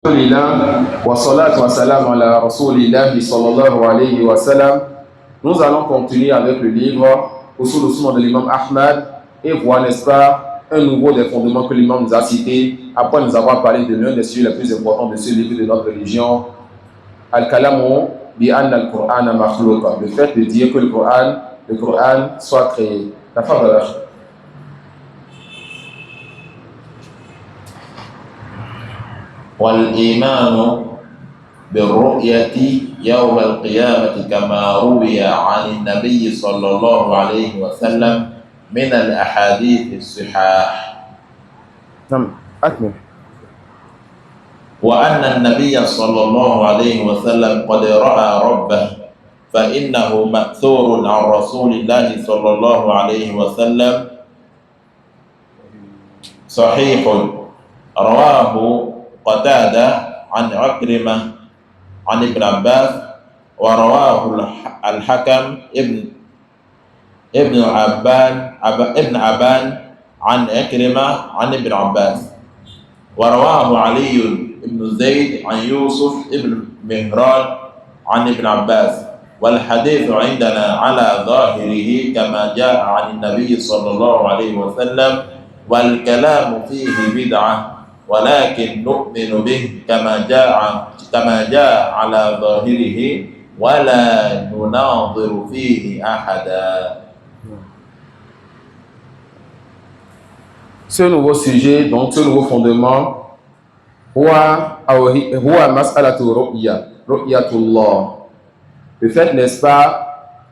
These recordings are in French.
Alhamdulillah, wa salatu wa salam ala rasulillahi sallallahu alayhi wa sallam. Nous allons continuer avec le livre Usul al-Sunna de l'imam Ahmad et voir, n'est-ce pas, un nouveau des fondements que l'imam nous a cités après nous avoir parlé de l'un des sujets les plus importants de ce livre de notre religion, Al-Kalamu bi anna al-Qur'an makhluqa, le fait de dire que le Coran soit créé. La fin de la والإيمان بالرؤية يوم القيامة كما روي عن النبي صلى الله عليه وسلم من الأحاديث الصحاح. نعم أكمل. وأن النبي صلى الله عليه وسلم قد رأى ربه فإنه مأثور عن رسول الله صلى الله عليه وسلم صحيح رواه قتادة عن عكرمة عن ابن عباس ورواه الحكم ابن عبان عن عكرمة عن ابن عباس ورواه علي بن زيد عن يوسف ابن مهران عن ابن عباس والحديث عندنا على ظاهره كما جاء عن النبي صلى الله عليه وسلم والكلام فيه بدعة ولكن نؤمن به كما جاء على ظاهره ولا نناظر فيه أحدا. Ce nouveau sujet, donc ce nouveau fondement, huwa mas'alatu ru'yatullah. Le fait, n'est-ce pas,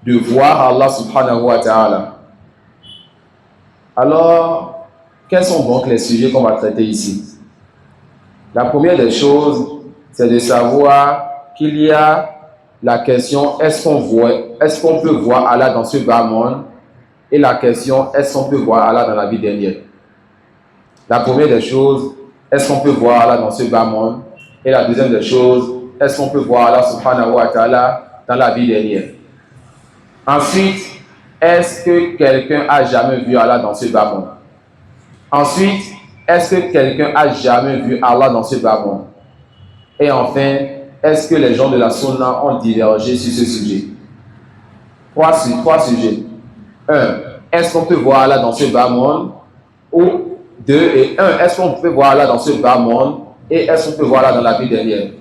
de voir Allah subhanahu wa ta'ala. Alors, quels sont donc les sujets qu'on va traiter ici? La première des choses, c'est de savoir qu'il y a la question est-ce qu'on peut voir Allah dans ce bas monde, et la question est-ce qu'on peut voir Allah dans la vie dernière. La première des choses, est-ce qu'on peut voir Allah dans ce bas monde, et la deuxième des choses, est-ce qu'on peut voir Allah subhanahu wa ta'ala dans la vie dernière. Ensuite, est-ce que quelqu'un a jamais vu Allah dans ce bas monde? Ensuite, est-ce que quelqu'un a jamais vu Allah dans ce bas monde? Et enfin, est-ce que les gens de la Sunna ont divergé sur ce sujet? Trois sujets. 1. Est-ce qu'on peut voir Allah dans ce bas monde? Ou 2 et 1. Est-ce qu'on peut voir Allah dans ce bas monde? Et est-ce qu'on peut voir Allah dans la vie dernière?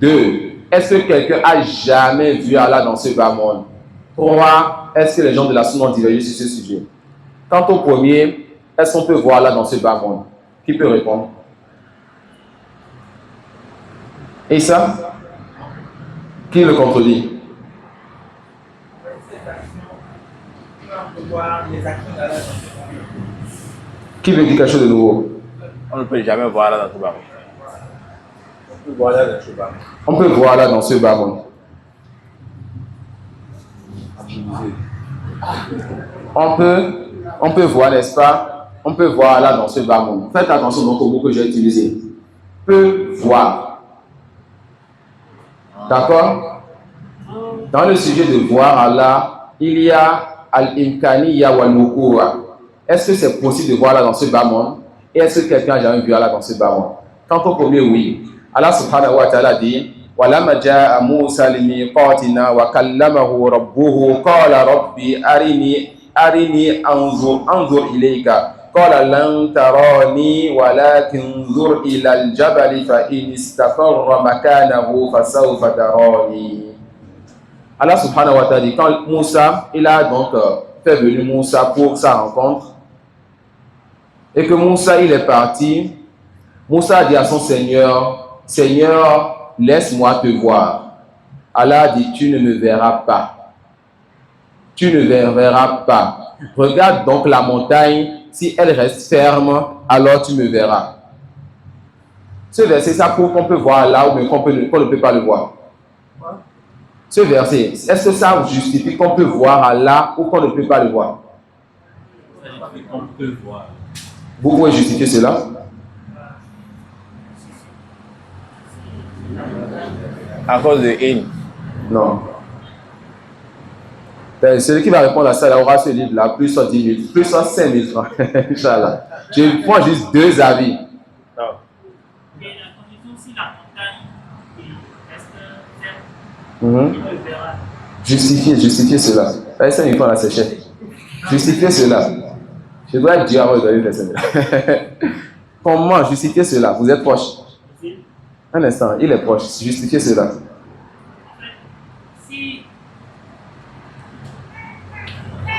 2. Est-ce que quelqu'un a jamais vu Allah dans ce bas monde? 3. Est-ce que les gens de la Sunna ont divergé sur ce sujet? Quant au premier, est-ce qu'on peut voir Allah dans ce bas monde? Qui peut répondre? Et ça? Qui le contredit? Qui veut dire quelque chose de nouveau? On ne peut jamais voir là dans ce bas monde. On peut voir là dans ce bas monde. On peut voir, n'est-ce pas? On peut voir là dans ce bas monde. Faites attention donc au mot que j'ai utilisé. Peut voir. D'accord? Dans le sujet de voir Allah, il y a al-imkaniya wal-wuku'a. Est-ce que c'est possible de voir Allah dans ce bas monde? Et est-ce que quelqu'un a jamais vu Allah dans ce bas monde? Quant au premier, oui. Allah subhanahu wa ta'ala dit وَلَمَّا جَاءَ مُوسَى لِمِيقَاتِنَا وَكَلَّمَهُ رَبُّهُ قَالَ رَبِّ أَرِنِي أَنظُرْ إِلَيْكَ قَالَ لَنْ تَرَانِي وَلَكِنْ انظُرْ إِلَى الْجَبَلِ فَإِنِ اسْتَقَرَّ مَكَانَهُ فَسَوْفَ تَرَانِي. Allah subhanahu wa ta'ala dit, quand Moussa, il a donc fait venir Moussa pour sa rencontre, et que Moussa, il est parti, Moussa a dit à son Seigneur, Seigneur, laisse-moi te voir. Allah dit, tu ne me verras pas. Tu ne me verras pas. Regarde donc la montagne, si elle reste ferme, alors tu me verras. Ce verset, ça prouve qu'on peut voir là ou qu'on ne peut pas le voir. Ce verset, est-ce que ça justifie qu'on peut voir Allah ou qu'on ne peut pas le voir? On peut voir. Vous pouvez justifier cela? À cause de haine. Non. Celui qui va répondre à ça, il aura ce livre-là, plus soit 10 000, plus soit 5 000 francs. Inch'Allah. Je prends juste deux avis. Non. si la montagne reste ferme, Mhm. il le verra. Justifiez cela. Ça, il faut la sécher. Justifiez cela. Je dois être Dieu avant de donner le Seigneur. Comment justifier cela? Vous êtes proche. Un instant, il est proche. Justifiez cela. En fait, si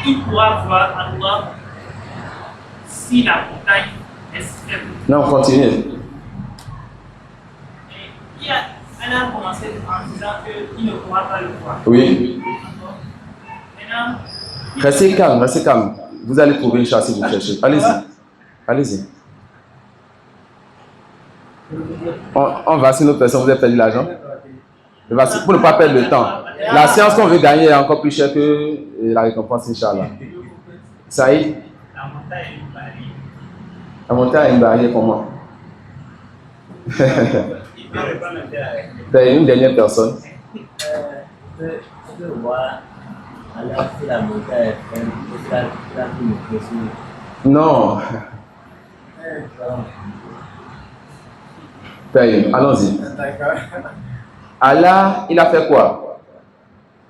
il pourra voir Allah si la montagne reste ferme. Non, continuez. Et elle a commencé en disant qu'il ne pourra pas le voir. Oui. Maintenant, Restez calme, restez calme. Vous allez trouver une chasse si vous cherchez. Allez-y. Allez-y. On va sur notre personne, vous avez perdu l'argent. Pour ne pas perdre le temps. La séance qu'on veut gagner est encore plus chère que la récompense, Inch'Allah. Saïd, la montagne est une barrière. la montagne a une barrière comment? Il peut répondre C'est une dernière personne. Je peux voir alors si la montagne est ferme, c'est ça qui me précise. Non. Allons-y. Allah, il a fait quoi?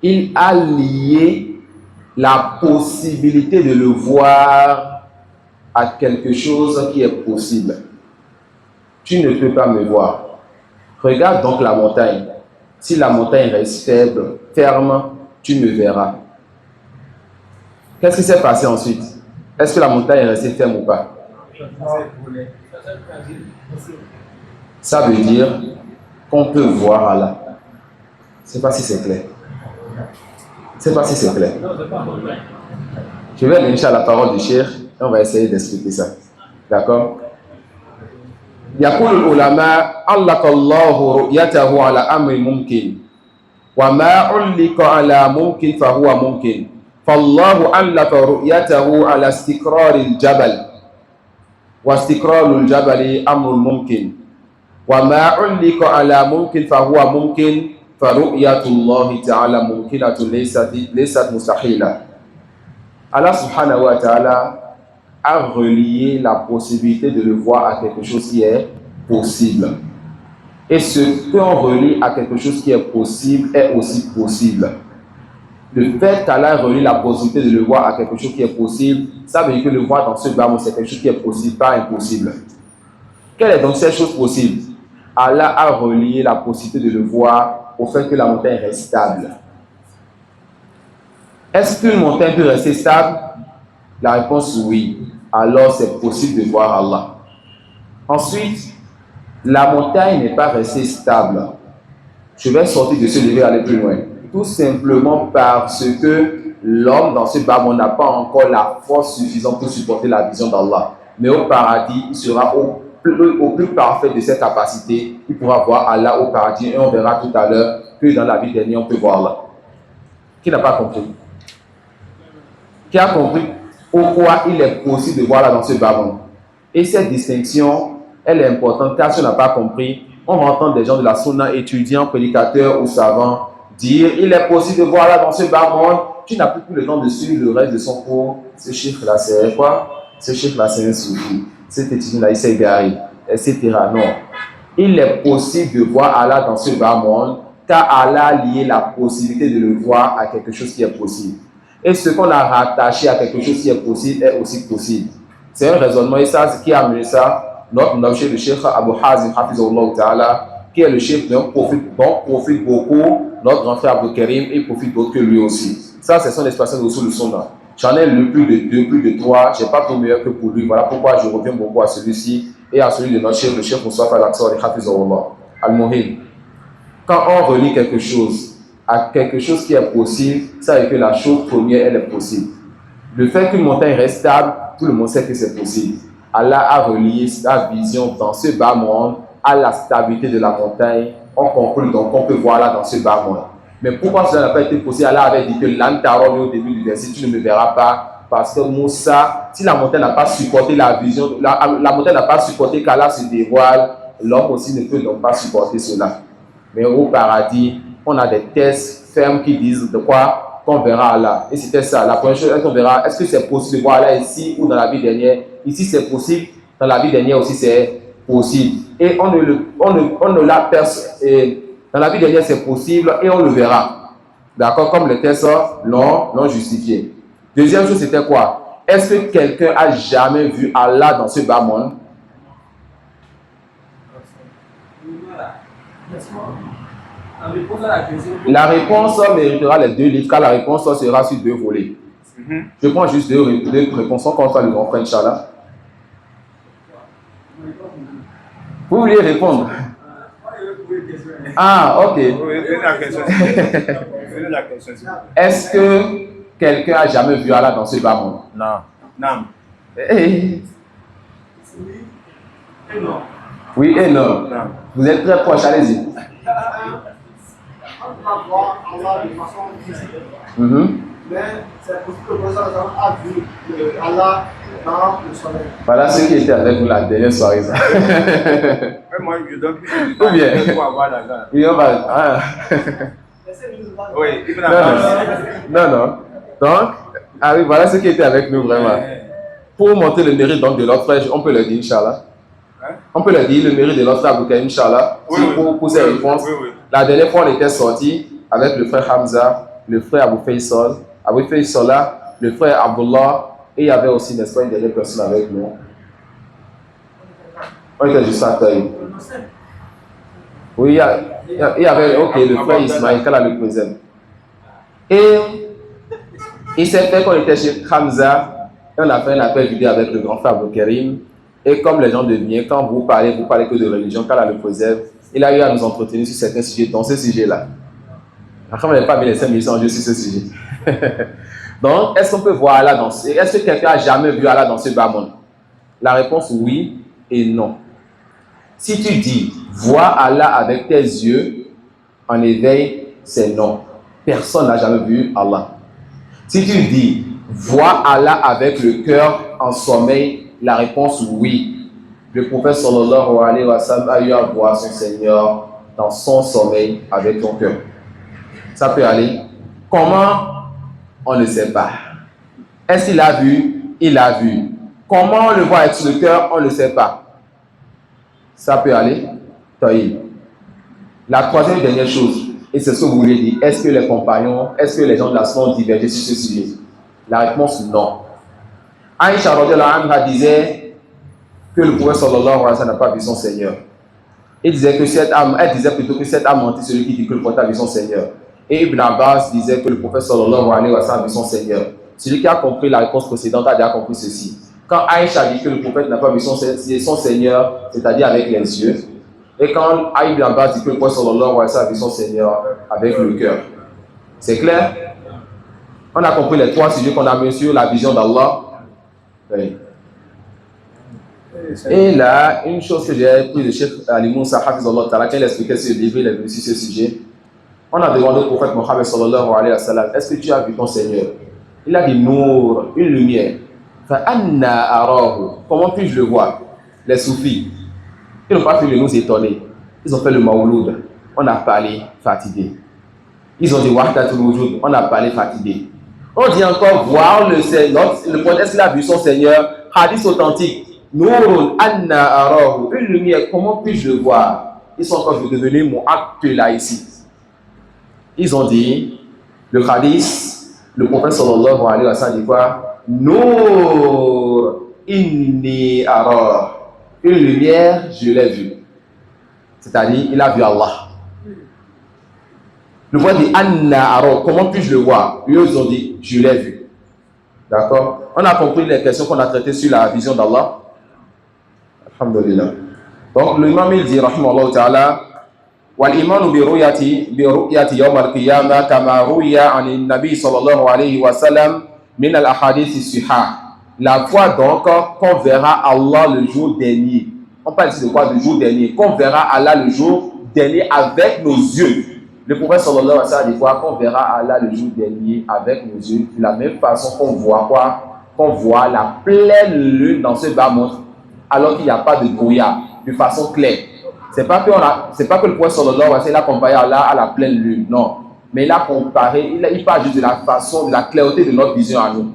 Il a lié la possibilité de le voir à quelque chose qui est possible. Tu ne peux pas me voir. Regarde donc la montagne. Si la montagne reste faible, ferme, tu me verras. Qu'est-ce qui s'est passé ensuite? Est-ce que la montagne est restée ferme ou pas? Ça veut dire qu'on peut voir Allah. Je ne sais pas si c'est clair. Je ne sais pas si c'est clair. Je vais lire la parole du Cheikh et on va essayer d'expliquer ça. D'accord? يقول العلماء علق الله رؤيته على أمر ممكن وما علق على ممكن فهو ممكن فالله علق رؤيته على استقرار الجبل واستقرار الجبل أمر ممكن وما علق على ممكن فهو ممكن فرؤية الله تعالى ممكنة ليست مستحيلة. Allah subhanahu wa ta'ala a relié la possibilité de le voir à quelque chose qui est possible. Et ce qu'on relie à quelque chose qui est possible est aussi possible. Le fait qu'Allah relie la possibilité de le voir à quelque chose qui est possible, ça veut dire que le voir dans ce bas, c'est quelque chose qui est possible, pas impossible. Quelle est donc cette chose possible? Allah a relié la possibilité de le voir au fait que la montagne reste stable. Est-ce qu'une montagne peut rester stable? La réponse oui. Alors c'est possible de voir Allah. Ensuite, la montagne n'est pas restée stable. Je vais sortir de ce livre et aller plus loin. Tout simplement parce que l'homme dans ce bas monde n'a pas encore la force suffisante pour supporter la vision d'Allah. Mais au paradis, il sera au plus parfait de cette capacité. Il pourra voir Allah au paradis et on verra tout à l'heure que dans la vie dernière, on peut voir Allah. Qui n'a pas compris? Qui a compris pourquoi il est possible de voir là dans ce bas monde? Et cette distinction, elle est importante car si on n'a pas compris, on va entendre des gens de la sunna, étudiants, prédicateurs ou savants, dire il est possible de voir là dans ce bas monde. Tu n'as plus le temps de suivre le reste de son cours. Ce chiffre là c'est quoi? Ce chiffre là c'est un soufi. Cet étudiant là il s'est égaré, etc. Non. Il est possible de voir Allah dans ce bas monde car Allah a lié la possibilité de le voir à quelque chose qui est possible. Et ce qu'on a rattaché à quelque chose qui est possible est aussi possible. C'est un raisonnement, et ça, ce qui a amené ça, notre chef, le chef Abu Hazim, Hafizullah Ta'ala, qui est le chef dont profite beaucoup notre grand frère Abdou Karim et profite d'autres que lui aussi. Ça, c'est son expression de Rasul Sunna. J'en ai lu plus de 2, plus de 3, je n'ai pas trop meilleur que pour lui. Voilà pourquoi je reviens beaucoup à celui-ci et à celui de notre chef, le chef Moussa Al-Aqsa et Hafizullah Al-Muhim. Quand on relie quelque chose à quelque chose qui est possible, ça veut dire que la chose première, elle est possible. Le fait qu'une montagne reste stable, tout le monde sait que c'est possible. Allah a relié sa vision dans ce bas monde à la stabilité de la montagne. On conclut donc qu'on peut voir là dans ce bas monde. Mais pourquoi cela n'a pas été possible? Allah avait dit que l'antaron au début du verset, tu ne me verras pas. Parce que Moussa, si la montagne n'a pas supporté la vision, la montagne n'a pas supporté qu'Allah se dévoile, l'homme aussi ne peut donc pas supporter cela. Mais au paradis, on a des tests fermes qui disent de quoi qu'on verra Allah. Et c'était ça. La première chose, est-ce qu'on verra, est-ce que c'est possible de voir Allah ici ou dans la vie dernière? Ici c'est possible, dans la vie dernière aussi c'est possible. Et on ne l'a dans la vie dernière, c'est possible et on le verra. D'accord? Comme les textes l'ont justifié. Deuxième chose, c'était quoi? Est-ce que quelqu'un a jamais vu Allah dans ce bas monde? La réponse méritera les deux livres, car la réponse sera sur deux volets. Je prends juste deux réponses, on compte le grand frère, Inch'Allah. Vous vouliez répondre? Ah, ok. Est-ce que quelqu'un a jamais vu Allah dans ce bas monde? Non. Non. Oui et non. Vous êtes très proche, allez-y. On va voir Allah de façon physique. Mais c'est possible que le prophète a vu Allah dans le soleil. Voilà ceux qui étaient avec nous la dernière soirée. Moi, je donne Ou bien. Oui, on va. Ah. Oui, il Non. Donc, ah oui, voilà ceux qui étaient avec nous vraiment. Pour monter le mérite donc, de notre frère, on peut le dire, Inch'Allah. On peut le dire, le mérite de notre frère Abouka, Inch'Allah. Pour ces réponses. La dernière fois, on était sortis avec le frère Hamza, le frère Abou Faisal, le frère Abdullah, et il y avait aussi, n'est-ce pas, une dernière personne avec nous. On était juste à taille. Oui, il y avait, ok, le frère Ismaël, quand le présent. Et il s'est fait qu'on était chez Hamza, et on a fait un appel vidéo avec le grand frère Abou Karim. Et comme les gens de bien, quand vous parlez que de religion, quand le préserve, il a eu à nous entretenir sur certains sujets, dans ce sujet-là. Après, on n'avait pas mis les 5 minutes en jeu sur ce sujet. Donc, est-ce qu'on peut voir Allah dans ce... Est-ce que quelqu'un a jamais vu Allah dans ce bas monde? La réponse oui et non. Si tu dis, vois Allah avec tes yeux en éveil, c'est non. Personne n'a jamais vu Allah. Si tu dis, vois Allah avec le cœur en sommeil, la réponse oui. Le prophète sallallahu alayhi wa sallam a eu à voir son Seigneur dans son sommeil avec ton cœur. Ça peut aller. Comment? On ne sait pas. Est-ce qu'il a vu? Il a vu. Comment on le voit avec le cœur? On ne sait pas. Ça peut aller. Taïb. La troisième et dernière chose, et c'est ce que vous voulez dire, est-ce que les compagnons, est-ce que les gens de la Sunna ont divergé sur ce sujet? La réponse non. Aïcha radhiyallahu anha disait que le prophète sallallahu alayhi wa sallam n'a pas vu son Seigneur. Elle disait plutôt que cette âme mentit celui qui dit que le prophète a vu son Seigneur. Et Ibn Abbas disait que le prophète sallallahu alayhi wa sallam a vu son Seigneur. Celui qui a compris la réponse précédente a déjà compris ceci. Quand Aïcha dit que le prophète n'a pas vu son Seigneur, c'est-à-dire avec les yeux, et quand Ibn Abbas dit que le prophète sallallahu alayhi wa sallam a vu son Seigneur avec le cœur. C'est clair? On a compris les trois sujets qu'on a mis sur la vision d'Allah. Oui. Et là, une chose que j'ai pris de Cheikh Ali Moussa Hafizullah Ta'ala, quand il expliquait ce livre, il est venu sur ce sujet. On a demandé au prophète Mohammed sallallahu alayhi wa sallam, est-ce que tu as vu ton Seigneur? Il a dit Nour, une lumière. Comment puis-je le voir? Les soufis, ils n'ont pas fait de nous étonner. Ils ont fait le Mawloud. On a parlé fatigué. Ils ont dit Wahdatul Wujud. On a parlé fatigué. On dit encore voir le Seigneur. Le prophète, est-ce qu'il a vu son Seigneur? Hadith authentique. Nourun anna arahu. Une lumière, comment puis-je le voir? Ils sont encore devenus mon acte là ici. Ils ont dit, le hadith, le prophète sallallahu alayhi wa sallam dit quoi? Nour inni arahu. Une lumière, je l'ai vue. C'est-à-dire, il a vu Allah. Le prophète dit anna arahu. Comment puis-je le voir? Eux, ils ont dit, je l'ai vu. D'accord? On a compris les questions qu'on a traitées sur la vision d'Allah. Alhamdulillah. Donc, l'imam il dit, rahimahullah ta'ala, والإيمان برؤية يوم القيامة كما روي عن النبي صلى الله عليه وسلم من الأحاديث الصحيحة. La foi donc qu'on verra Allah le jour dernier. On parle ici de quoi? Le jour dernier. Qu'on verra Allah le jour dernier avec nos yeux. Le prophète sallallahu alayhi wa sallam dit quoi? Qu'on verra Allah le jour dernier avec nos yeux. De la même façon qu'on voit quoi? Qu'on voit la pleine lune dans ce bas monde alors qu'il n'y a pas de brouillard, de façon claire. C'est pas que le prophète sallallahu alayhi wa sallam a comparé Allah à la pleine lune, non. Mais il a comparé, il parle juste de la façon, de la clarté de notre vision à nous.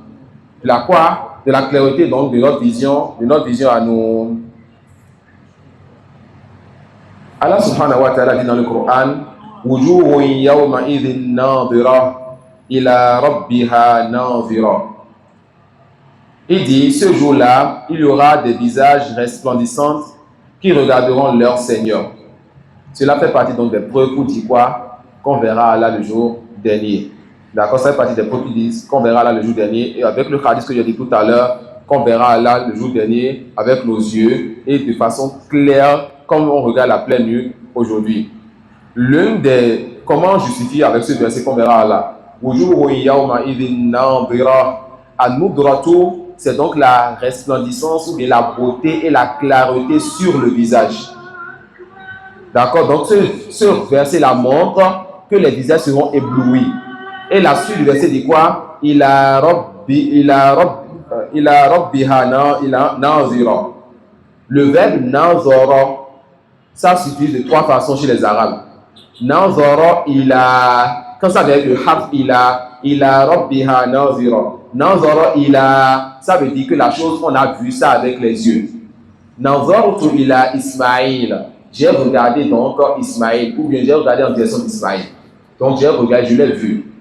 De la quoi? De la clarté donc de notre vision à nous. Allah subhanahu wa ta'ala dit dans le Coran, Wujuhun yawma idhin nadira ila rabbiha nadira. Il dit, ce jour-là, il y aura des visages resplendissants qui regarderont leur Seigneur. Cela fait partie donc des preuves pour dire quoi? Qu'on verra Allah le jour dernier. D'accord, ça fait partie des preuves qui disent qu'on verra Allah le jour dernier. Et avec le hadith que j'ai dit tout à l'heure, qu'on verra Allah le jour dernier avec nos yeux et de façon claire, comme on regarde la pleine lune aujourd'hui. L'une des... Comment justifier avec ce verset qu'on verra Allah? C'est donc la resplendissance ou bien la beauté et la clarté sur le visage. D'accord, donc ce verset-là montre que les visages seront éblouis. Et la suite du verset dit quoi? Ila rabbiha nazira. Le verbe nazara, ça s'utilise de trois façons chez les Arabes. Nazara quand ça veut dire le harf ila rabbiha nazira. Nazara ça veut dire que la chose, on a vu ça avec les yeux. Nazartu ila Ismaïl. J'ai regardé donc Ismaïl, ou bien j'ai regardé en direction d'Ismaïl. Donc j'ai regardé, je l'ai vu.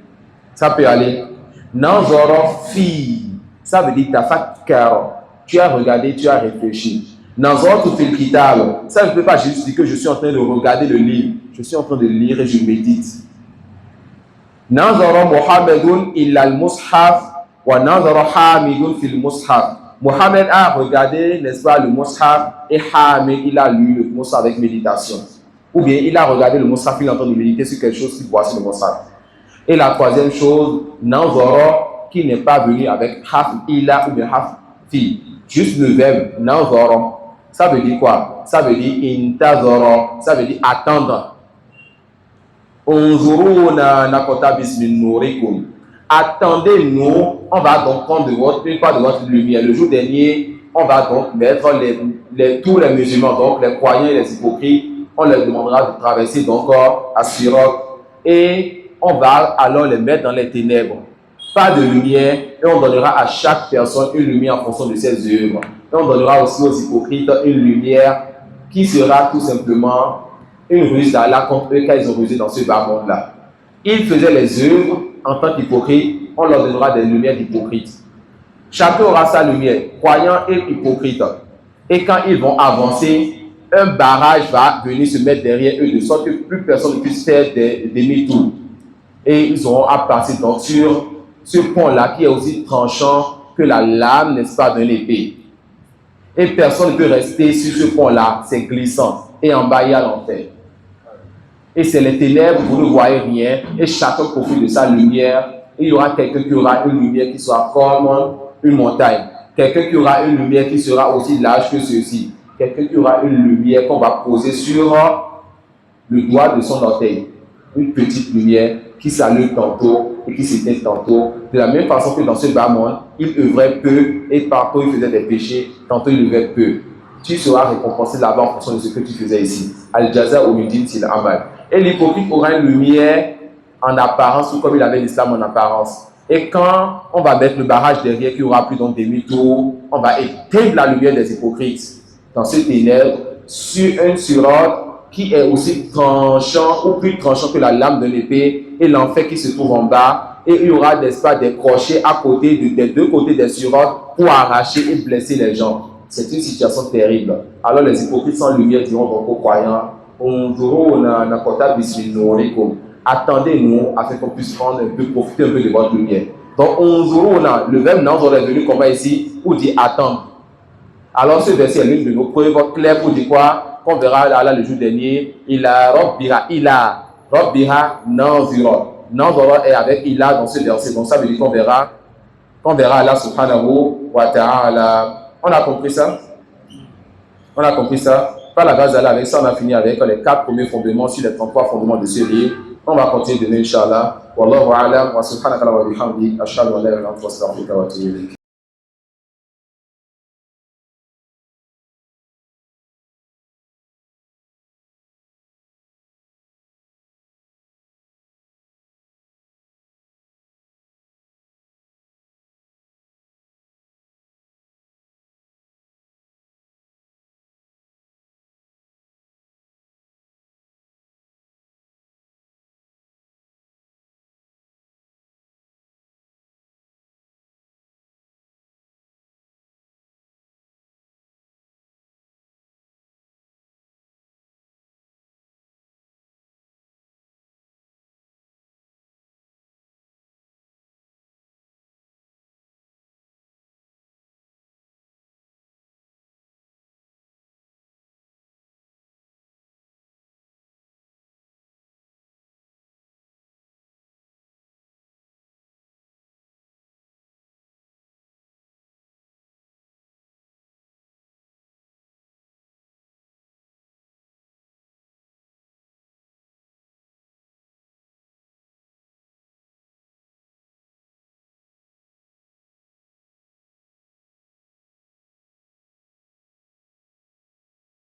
Ça peut aller. Nazara fi, ça veut dire tafakkar. Tu as regardé, tu as réfléchi. Nazartu fil kitab, ça ne peut pas juste dire que je suis en train de regarder le livre. Je suis en train de lire et je médite. Nazara Muhammadun illa al-mushaf wa nazara Hamidun fil mushaf. Mohamed a regardé, n'est-ce pas, le mushaf et Hamid, il a lu le mushaf avec méditation. Ou bien il a regardé le mushaf, il est en train de méditer sur quelque chose qu'il voit sur le mushaf. Et la troisième chose, Nazara, qui n'est pas venu avec haf ila ou bien haf fi. Juste le verbe Nazara. Ça veut dire quoi? Ça veut dire intazara. Ça veut dire attendre. Unzuruna nakota bismin nurikum. Attendez-nous, on va donc prendre une part de votre lumière. Le jour dernier, on va donc mettre tous les musulmans, donc les croyants et les hypocrites, on leur demandera de traverser donc à Sirat et on va alors les mettre dans les ténèbres. Pas de lumière et on donnera à chaque personne une lumière en fonction de ses œuvres. Et on donnera aussi aux hypocrites une lumière qui sera tout simplement une ruse d'Allah contre eux quand ils ont rusé dans ce bas monde-là. Ils faisaient les œuvres en tant qu'hypocrites, on leur donnera des lumières d'hypocrites. Chacun aura sa lumière, croyant et hypocrite. Et quand ils vont avancer, un barrage va venir se mettre derrière eux de sorte que plus personne ne puisse faire des demi-tours. Et ils auront à passer donc sur ce pont-là qui est aussi tranchant que la lame, n'est-ce pas, d'un épée. Et personne ne peut rester sur ce pont-là, c'est glissant. Et en bas, il y a l'enfer. Et c'est les ténèbres, vous ne voyez rien, et chacun profite de sa lumière. Et il y aura quelqu'un qui aura une lumière qui sera comme une montagne. Quelqu'un qui aura une lumière qui sera aussi large que ceci. Quelqu'un qui aura une lumière qu'on va poser sur le doigt de son orteil. Une petite lumière qui s'allume tantôt et qui s'éteint tantôt. De la même façon que dans ce bas monde, il œuvrait peu et tantôt il faisait des péchés, tantôt il œuvrait peu. Tu seras récompensé là-bas en fonction de ce que tu faisais ici. Al-Jaza ou Midin Sil Amal. Et l'hypocrite aura une lumière en apparence, ou comme il avait l'islam en apparence. Et quand on va mettre le barrage derrière, qu'il n'y aura plus donc demi-tour, on va éteindre la lumière des hypocrites dans ce ténèbre sur un surat qui est aussi tranchant ou plus tranchant que la lame de l'épée et l'enfer qui se trouve en bas. Et il y aura des crochets à côté des deux côtés des surats pour arracher et blesser les gens. C'est une situation terrible. Alors les hypocrites sans lumière diront donc aux croyants, attendez-nous afin qu'on puisse prendre un peu, profiter un peu de votre lumière. Donc, le verbe nazara est venu comme ici, pour dire attendre. Alors, ce verset est l'une de nos preuves claires pour dire quoi? Qu'on verra Allah le jour dernier. Ila rabbiha nazira. Nazara est avec ila dans ce verset. Donc, ça veut dire qu'on verra Allah subhanahu wa ta'ala. On a compris ça? On a compris ça? Par la grâce d'Allah, avec ça, on a fini avec les 4 premiers fondements sur les 33 fondements de ce livre. On va continuer demain, Inch'Allah. Wallahu a'lam wa subhanaka wa bihamdik ashhadu an la ilaha illa anta astaghfiruka wa atubu ilayk.